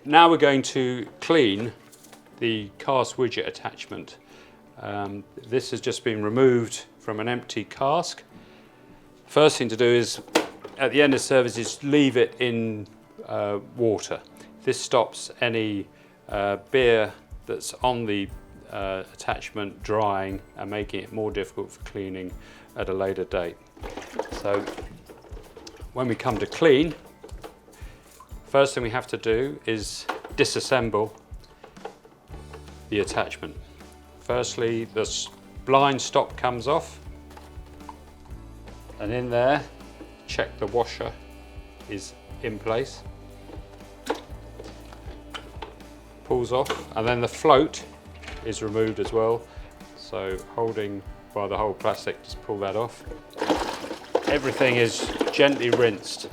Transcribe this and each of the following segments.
Now we're going to clean the Cask widget attachment. This has just been removed from an empty cask. First thing to do is, at the end of service, is leave it in water. This stops any beer that's on the attachment drying and making it more difficult for cleaning at a later date. So when we come to clean, first thing we have to do is disassemble the attachment. Firstly, the blind stop comes off, and in there, check the washer is in place. Pulls off, and then the float is removed as well. So holding by the whole plastic, just pull that off. Everything is gently rinsed.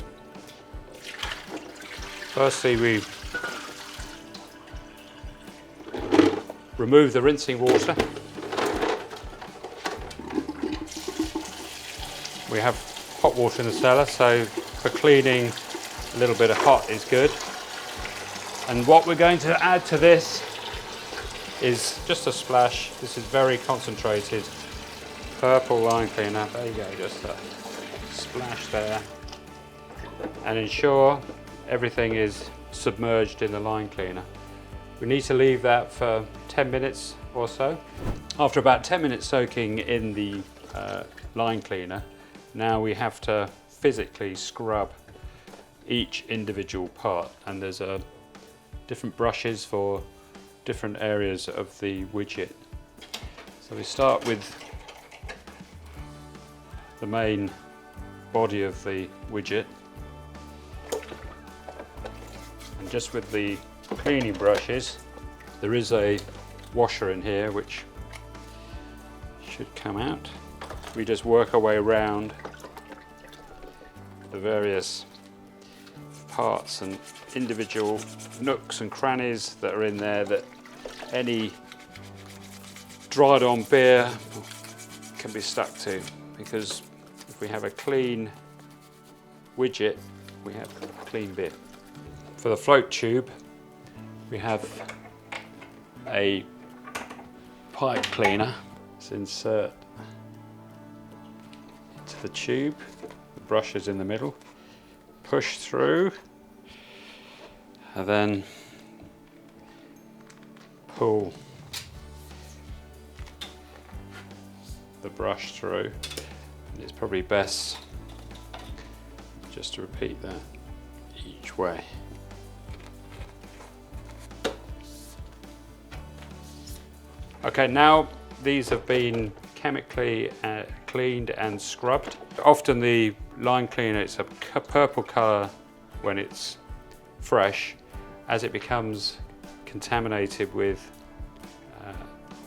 Firstly, we remove the rinsing water. We have hot water in the cellar, so for cleaning, a little bit of hot is good. And what we're going to add to this is just a splash. This is very concentrated purple line cleaner. There you go, just a splash there. And ensure everything is submerged in the line cleaner. We need to leave that for 10 minutes or so. After about 10 minutes soaking in the line cleaner, now we have to physically scrub each individual part, and there's different brushes for different areas of the widget. So we start with the main body of the widget, and just with the cleaning brushes, there is a washer in here which should come out. We just work our way around the various parts and individual nooks and crannies that are in there that any dried on beer can be stuck to, because if we have a clean widget, we have clean beer. For the float tube, we have a pipe cleaner. Let's insert into the tube, the brush is in the middle, push through, and then pull the brush through. And it's probably best just to repeat that each way. Okay, now these have been chemically cleaned and scrubbed. Often the line cleaner, it's a purple colour when it's fresh. As it becomes contaminated with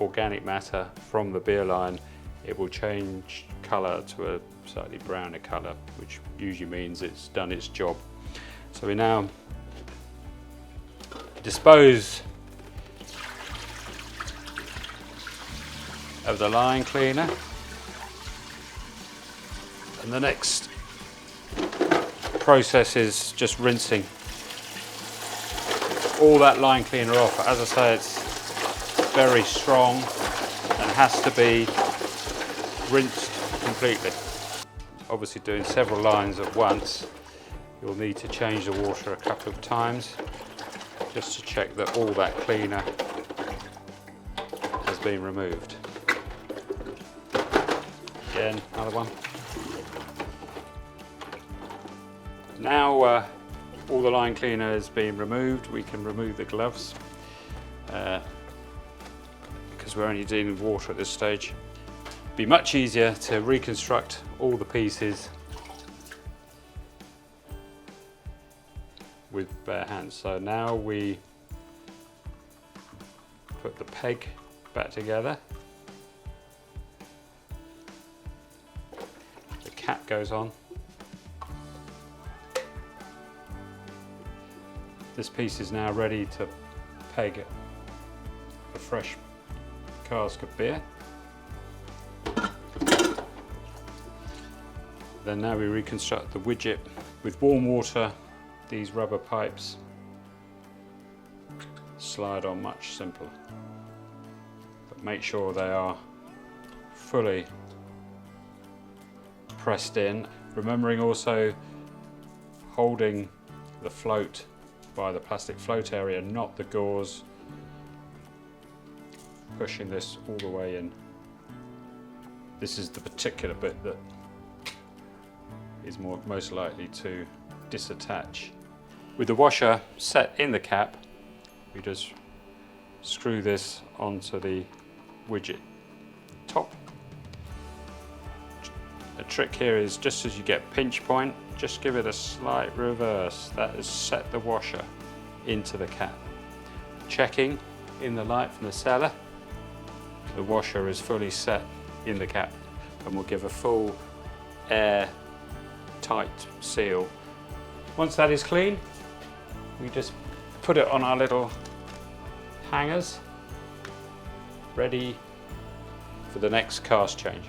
organic matter from the beer line, it will change colour to a slightly browner colour, which usually means it's done its job. So we now dispose of the line cleaner, and the next process is just rinsing all that line cleaner off. As I say, it's very strong and has to be rinsed completely. Obviously, doing several lines at once, you'll need to change the water a couple of times just to check that all that cleaner has been removed. Again, another one. Now all the line cleaner has been removed, we can remove the gloves because we're only dealing with water at this stage. It'd be much easier to reconstruct all the pieces with bare hands. So now we put the peg back together. The cap goes on. This piece is now ready to peg a fresh cask of beer. Then now we reconstruct the widget with warm water. These rubber pipes slide on much simpler. But make sure they are fully pressed in, remembering also holding the float by the plastic float area, not the gauze, pushing this all the way in. This is the particular bit that is most likely to disattach. With the washer set in the cap, we just screw this onto the widget top. The trick here is just as you get pinch point, just give it a slight reverse. That has set the washer into the cap. Checking in the light from the cellar, the washer is fully set in the cap and will give a full air tight seal. Once that is clean, we just put it on our little hangers, ready for the next cast change.